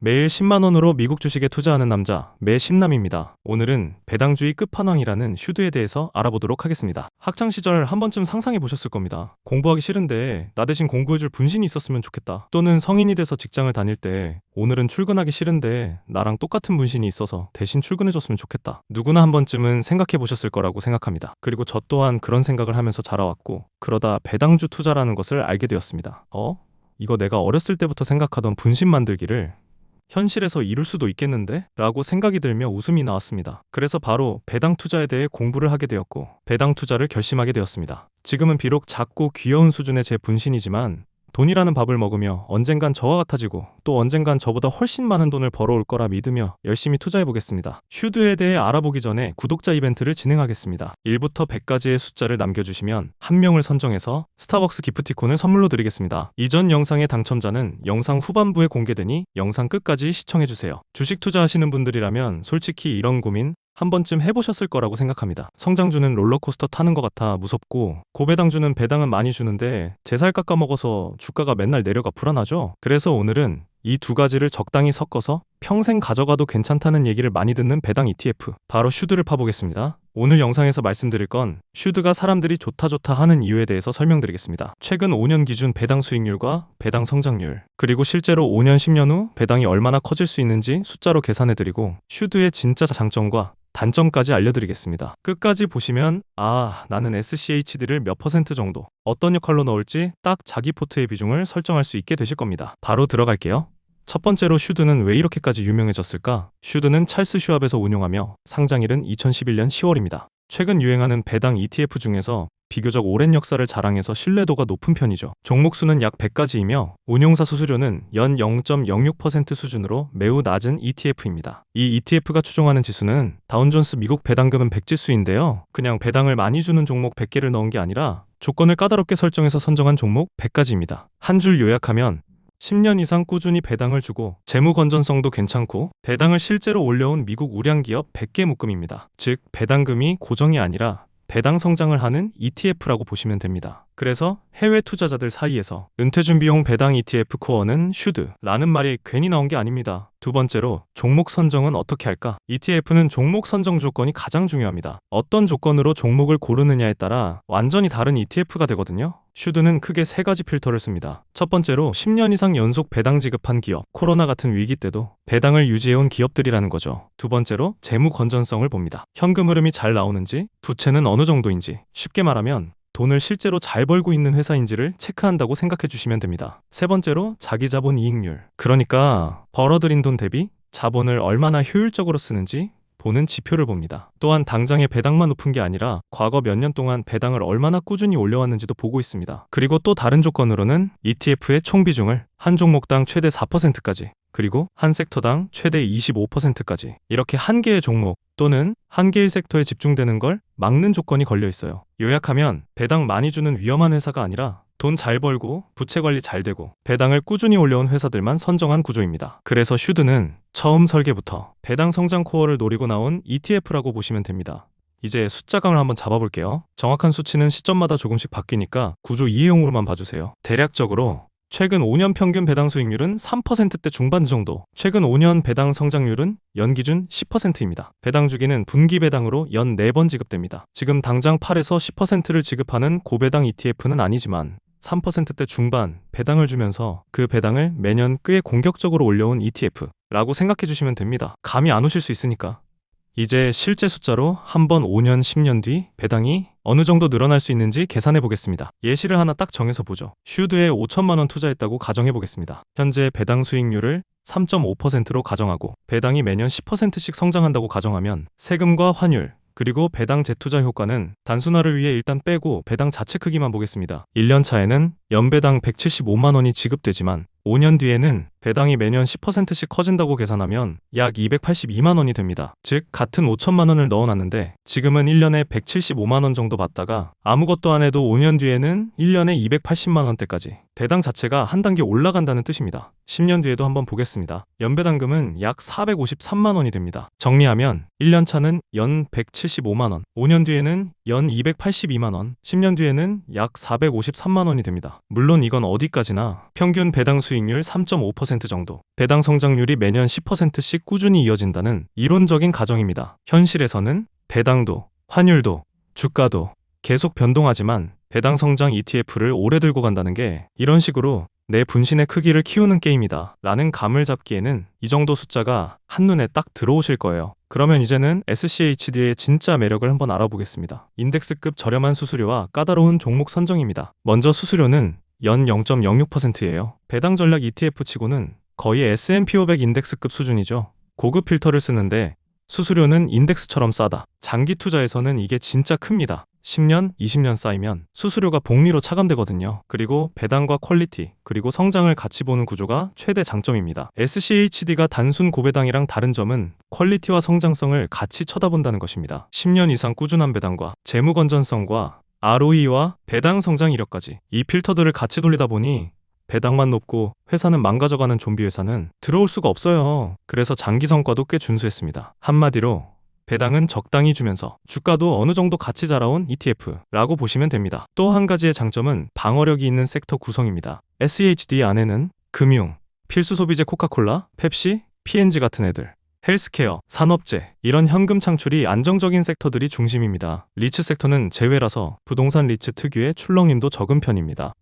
매일 10만 원으로 미국 주식에 투자하는 남자, 매심남입니다. 오늘은 배당주의 끝판왕이라는 슈드에 대해서 알아보도록 하겠습니다. 학창 시절 한 번쯤 상상해 보셨을 겁니다. 공부하기 싫은데 나 대신 공부해줄 분신이 있었으면 좋겠다. 또는 성인이 돼서 직장을 다닐 때 오늘은 출근하기 싫은데 나랑 똑같은 분신이 있어서 대신 출근해줬으면 좋겠다. 누구나 한 번쯤은 생각해 보셨을 거라고 생각합니다. 그리고 저 또한 그런 생각을 하면서 자라왔고, 그러다 배당주 투자라는 것을 알게 되었습니다. 이거 내가 어렸을 때부터 생각하던 분신 만들기를 현실에서 이룰 수도 있겠는데? 라고 생각이 들며 웃음이 나왔습니다. 그래서 바로 배당 투자에 대해 공부를 하게 되었고, 배당 투자를 결심하게 되었습니다. 지금은 비록 작고 귀여운 수준의 제 분신이지만 돈이라는 밥을 먹으며 언젠간 저와 같아지고 또 언젠간 저보다 훨씬 많은 돈을 벌어올 거라 믿으며 열심히 투자해보겠습니다. 슈드에 대해 알아보기 전에 구독자 이벤트를 진행하겠습니다. 1부터 100까지의 숫자를 남겨주시면 한 명을 선정해서 스타벅스 기프티콘을 선물로 드리겠습니다. 이전 영상의 당첨자는 영상 후반부에 공개되니 영상 끝까지 시청해주세요. 주식 투자하시는 분들이라면 솔직히 이런 고민 한 번쯤 해보셨을 거라고 생각합니다. 성장주는 롤러코스터 타는 것 같아 무섭고, 고배당주는 배당은 많이 주는데 제 살 깎아먹어서 주가가 맨날 내려가 불안하죠? 그래서 오늘은 이 두 가지를 적당히 섞어서 평생 가져가도 괜찮다는 얘기를 많이 듣는 배당 ETF, 바로 슈드를 파보겠습니다. 오늘 영상에서 말씀드릴 건 슈드가 사람들이 좋다 하는 이유에 대해서 설명드리겠습니다. 최근 5년 기준 배당 수익률과 배당 성장률, 그리고 실제로 5년, 10년 후 배당이 얼마나 커질 수 있는지 숫자로 계산해드리고 슈드의 진짜 장점과 단점까지 알려드리겠습니다. 끝까지 보시면 나는 SCHD를 몇 퍼센트 정도, 어떤 역할로 넣을지 딱 자기 포트의 비중을 설정할 수 있게 되실 겁니다. 바로 들어갈게요. 첫 번째로 슈드는 왜 이렇게까지 유명해졌을까? 슈드는 찰스 슈왑에서 운용하며 상장일은 2011년 10월입니다. 최근 유행하는 배당 ETF 중에서 비교적 오랜 역사를 자랑해서 신뢰도가 높은 편이죠. 종목 수는 약 100가지이며 운용사 수수료는 연 0.06% 수준으로 매우 낮은 ETF입니다. 이 ETF가 추종하는 지수는 다운존스 미국 배당금은 100지수인데요. 그냥 배당을 많이 주는 종목 100개를 넣은 게 아니라 조건을 까다롭게 설정해서 선정한 종목 100가지입니다. 한 줄 요약하면 10년 이상 꾸준히 배당을 주고 재무 건전성도 괜찮고 배당을 실제로 올려온 미국 우량기업 100개 묶음입니다. 즉 배당금이 고정이 아니라 배당 성장을 하는 ETF라고 보시면 됩니다. 그래서 해외 투자자들 사이에서 은퇴준비용 배당 ETF 코어는 슈드라는 말이 괜히 나온 게 아닙니다. 두 번째로 종목 선정은 어떻게 할까? ETF는 종목 선정 조건이 가장 중요합니다. 어떤 조건으로 종목을 고르느냐에 따라 완전히 다른 ETF가 되거든요. 슈드는 크게 세 가지 필터를 씁니다. 첫 번째로 10년 이상 연속 배당 지급한 기업, 코로나 같은 위기 때도 배당을 유지해온 기업들이라는 거죠. 두 번째로 재무 건전성을 봅니다. 현금 흐름이 잘 나오는지, 부채는 어느 정도인지, 쉽게 말하면 돈을 실제로 잘 벌고 있는 회사인지를 체크한다고 생각해 주시면 됩니다. 세 번째로 자기 자본 이익률, 그러니까 벌어들인 돈 대비 자본을 얼마나 효율적으로 쓰는지 보는 지표를 봅니다. 또한 당장의 배당만 높은 게 아니라 과거 몇 년 동안 배당을 얼마나 꾸준히 올려왔는지도 보고 있습니다. 그리고 또 다른 조건으로는 ETF의 총 비중을 한 종목당 최대 4%까지, 그리고 한 섹터당 최대 25%까지 이렇게 한 개의 종목 또는 한 개의 섹터에 집중되는 걸 막는 조건이 걸려 있어요. 요약하면 배당 많이 주는 위험한 회사가 아니라 돈 잘 벌고 부채 관리 잘 되고 배당을 꾸준히 올려온 회사들만 선정한 구조입니다. 그래서 슈드는 처음 설계부터 배당 성장 코어를 노리고 나온 ETF라고 보시면 됩니다. 이제 숫자감을 한번 잡아볼게요. 정확한 수치는 시점마다 조금씩 바뀌니까 구조 이해용으로만 봐주세요. 대략적으로 최근 5년 평균 배당 수익률은 3%대 중반 정도, 최근 5년 배당 성장률은 연기준 10%입니다. 배당 주기는 분기 배당으로 연 4번 지급됩니다. 지금 당장 8에서 10%를 지급하는 고배당 ETF는 아니지만 3%대 중반 배당을 주면서 그 배당을 매년 꽤 공격적으로 올려온 ETF라고 생각해 주시면 됩니다. 감이 안 오실 수 있으니까. 이제 실제 숫자로 한번 5년, 10년 뒤 배당이 어느 정도 늘어날 수 있는지 계산해 보겠습니다. 예시를 하나 딱 정해서 보죠. 슈드에 5천만 원 투자했다고 가정해 보겠습니다. 현재 배당 수익률을 3.5%로 가정하고 배당이 매년 10%씩 성장한다고 가정하면 세금과 환율, 그리고 배당 재투자 효과는 단순화를 위해 일단 빼고 배당 자체 크기만 보겠습니다. 1년 차에는 연배당 175만 원이 지급되지만 5년 뒤에는 배당이 매년 10%씩 커진다고 계산하면 약 282만 원이 됩니다. 즉 같은 5천만 원을 넣어놨는데 지금은 1년에 175만 원 정도 받다가 아무것도 안 해도 5년 뒤에는 1년에 280만 원대까지 배당 자체가 한 단계 올라간다는 뜻입니다. 10년 뒤에도 한번 보겠습니다. 연배당금은 약 453만 원이 됩니다. 정리하면 1년 차는 연 175만 원, 5년 뒤에는 연 282만 원, 10년 뒤에는 약 453만 원이 됩니다. 물론 이건 어디까지나 평균 배당 수익 수익률 3.5% 정도, 배당 성장률이 매년 10%씩 꾸준히 이어진다는 이론적인 가정입니다. 현실에서는 배당도, 환율도, 주가도 계속 변동하지만 배당 성장 ETF를 오래 들고 간다는 게 이런 식으로 내 분신의 크기를 키우는 게임이다 라는 감을 잡기에는 이 정도 숫자가 한눈에 딱 들어오실 거예요. 그러면 이제는 SCHD의 진짜 매력을 한번 알아보겠습니다. 인덱스급 저렴한 수수료와 까다로운 종목 선정입니다. 먼저 수수료는 연 0.06%예요. 배당 전략 ETF 치고는 거의 S&P 500 인덱스급 수준이죠. 고급 필터를 쓰는데 수수료는 인덱스처럼 싸다. 장기 투자에서는 이게 진짜 큽니다. 10년, 20년 쌓이면 수수료가 복리로 차감되거든요. 그리고 배당과 퀄리티, 그리고 성장을 같이 보는 구조가 최대 장점입니다. SCHD가 단순 고배당이랑 다른 점은 퀄리티와 성장성을 같이 쳐다본다는 것입니다. 10년 이상 꾸준한 배당과 재무 건전성과 ROE와 배당 성장 이력까지 이 필터들을 같이 돌리다 보니 배당만 높고 회사는 망가져가는 좀비 회사는 들어올 수가 없어요. 그래서 장기 성과도 꽤 준수했습니다. 한마디로 배당은 적당히 주면서 주가도 어느 정도 같이 자라온 ETF라고 보시면 됩니다. 또 한 가지의 장점은 방어력이 있는 섹터 구성입니다. SCHD 안에는 금융, 필수 소비재 코카콜라, 펩시, P&G 같은 애들, 헬스케어, 산업재 이런 현금 창출이 안정적인 섹터들이 중심입니다. 리츠 섹터는 제외라서 부동산 리츠 특유의 출렁임도 적은 편입니다.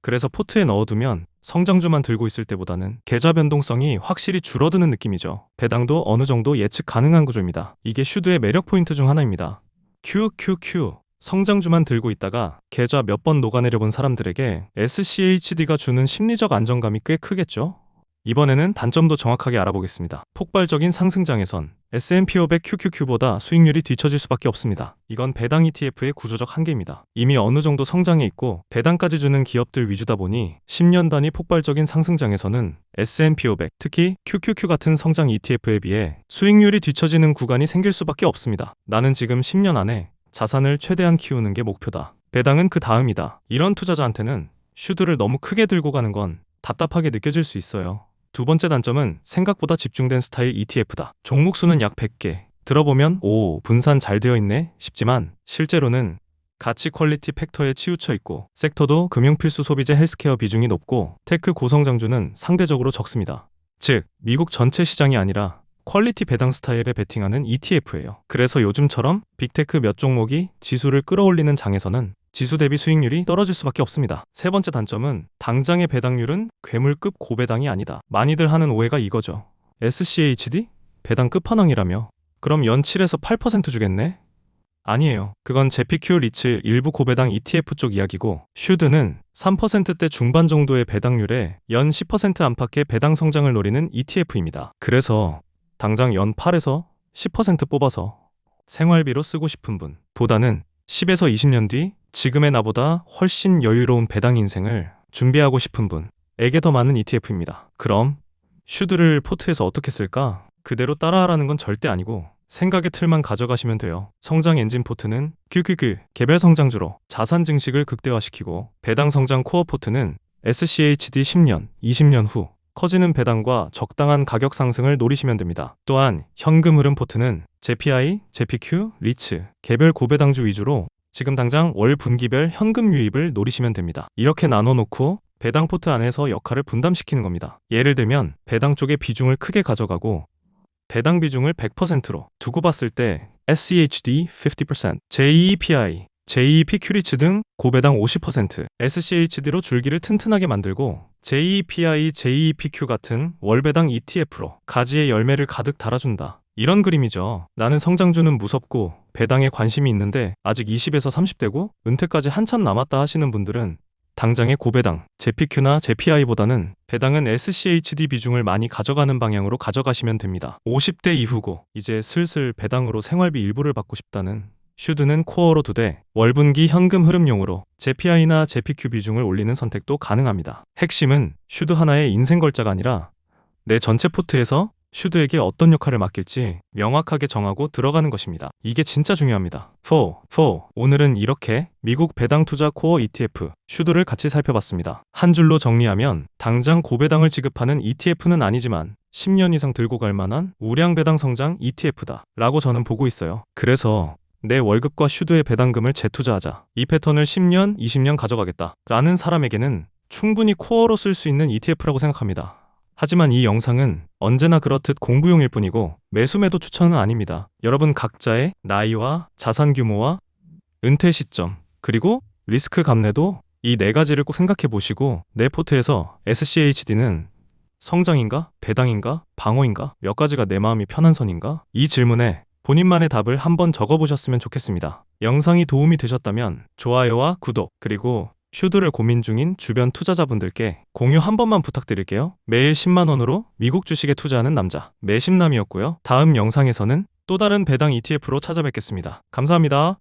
그래서 포트에 넣어두면 성장주만 들고 있을 때보다는 계좌 변동성이 확실히 줄어드는 느낌이죠. 배당도 어느 정도 예측 가능한 구조입니다. 이게 슈드의 매력 포인트 중 하나입니다. QQQ 성장주만 들고 있다가 계좌 몇 번 녹아내려 본 사람들에게 SCHD가 주는 심리적 안정감이 꽤 크겠죠? 이번에는 단점도 정확하게 알아보겠습니다. 폭발적인 상승장에선 S&P 500 QQQ보다 수익률이 뒤처질 수밖에 없습니다. 이건 배당 ETF의 구조적 한계입니다. 이미 어느 정도 성장해 있고 배당까지 주는 기업들 위주다 보니 10년 단위 폭발적인 상승장에서는 S&P 500, 특히 QQQ 같은 성장 ETF에 비해 수익률이 뒤처지는 구간이 생길 수밖에 없습니다. 나는 지금 10년 안에 자산을 최대한 키우는 게 목표다. 배당은 그 다음이다. 이런 투자자한테는 슈드를 너무 크게 들고 가는 건 답답하게 느껴질 수 있어요. 두 번째 단점은 생각보다 집중된 스타일 ETF다. 종목 수는 약 100개. 들어보면 오, 분산 잘 되어 있네 싶지만 실제로는 가치 퀄리티 팩터에 치우쳐 있고 섹터도 금융 필수 소비재 헬스케어 비중이 높고 테크 고성장주는 상대적으로 적습니다. 즉, 미국 전체 시장이 아니라 퀄리티 배당 스타일에 베팅하는 ETF예요. 그래서 요즘처럼 빅테크 몇 종목이 지수를 끌어올리는 장에서는 지수 대비 수익률이 떨어질 수밖에 없습니다. 세 번째 단점은 당장의 배당률은 괴물급 고배당이 아니다. 많이들 하는 오해가 이거죠. SCHD? 배당 끝판왕이라며? 그럼 연 7에서 8% 주겠네? 아니에요. 그건 제피큐 리츠 일부 고배당 ETF 쪽 이야기고 슈드는 3%대 중반 정도의 배당률에 연 10% 안팎의 배당 성장을 노리는 ETF입니다. 그래서 당장 연 8에서 10% 뽑아서 생활비로 쓰고 싶은 분 보다는 10에서 20년 뒤 지금의 나보다 훨씬 여유로운 배당 인생을 준비하고 싶은 분에게 더 많은 ETF입니다. 그럼 슈드를 포트에서 어떻게 쓸까? 그대로 따라하라는 건 절대 아니고 생각의 틀만 가져가시면 돼요. 성장 엔진 포트는 QQQ 개별 성장주로 자산 증식을 극대화시키고 배당 성장 코어 포트는 SCHD 10년, 20년 후 커지는 배당과 적당한 가격 상승을 노리시면 됩니다. 또한 현금 흐름 포트는 JPI, JPQ, 리츠, 개별 고배당주 위주로 지금 당장 월 분기별 현금 유입을 노리시면 됩니다. 이렇게 나눠놓고 배당 포트 안에서 역할을 분담시키는 겁니다. 예를 들면 배당 쪽의 비중을 크게 가져가고 배당 비중을 100%로 두고 봤을 때 SCHD 50%, JEPI, JEPQ 리츠 등 고배당 50%, SCHD로 줄기를 튼튼하게 만들고 JEPI, JEPQ 같은 월배당 ETF로 가지의 열매를 가득 달아준다. 이런 그림이죠. 나는 성장주는 무섭고 배당에 관심이 있는데 아직 20에서 30대고 은퇴까지 한참 남았다 하시는 분들은 당장의 고배당, JPQ나 JPI보다는 배당은 SCHD 비중을 많이 가져가는 방향으로 가져가시면 됩니다. 50대 이후고 이제 슬슬 배당으로 생활비 일부를 받고 싶다는 슈드는 코어로 두되 월분기 현금 흐름용으로 JPI나 JPQ 비중을 올리는 선택도 가능합니다. 핵심은 슈드 하나의 인생 걸자가 아니라 내 전체 포트에서 슈드에게 어떤 역할을 맡길지 명확하게 정하고 들어가는 것입니다. 이게 진짜 중요합니다. 4. 오늘은 이렇게 미국 배당 투자 코어 ETF 슈드를 같이 살펴봤습니다. 한 줄로 정리하면 당장 고배당을 지급하는 ETF는 아니지만 10년 이상 들고 갈 만한 우량 배당 성장 ETF다 라고 저는 보고 있어요. 그래서 내 월급과 슈드의 배당금을 재투자하자. 이 패턴을 10년, 20년 가져가겠다 라는 사람에게는 충분히 코어로 쓸 수 있는 ETF라고 생각합니다. 하지만 이 영상은 언제나 그렇듯 공부용일 뿐이고 매수 매도 추천은 아닙니다. 여러분 각자의 나이와 자산 규모와 은퇴 시점, 그리고 리스크 감내도 이 네 가지를 꼭 생각해 보시고 내 포트에서 SCHD는 성장인가? 배당인가? 방어인가? 몇 가지가 내 마음이 편한 선인가? 이 질문에 본인만의 답을 한번 적어보셨으면 좋겠습니다. 영상이 도움이 되셨다면 좋아요와 구독, 그리고 슈드를 고민 중인 주변 투자자분들께 공유 한 번만 부탁드릴게요. 매일 10만원으로 미국 주식에 투자하는 남자, 매심남이었고요. 다음 영상에서는 또 다른 배당 ETF로 찾아뵙겠습니다. 감사합니다.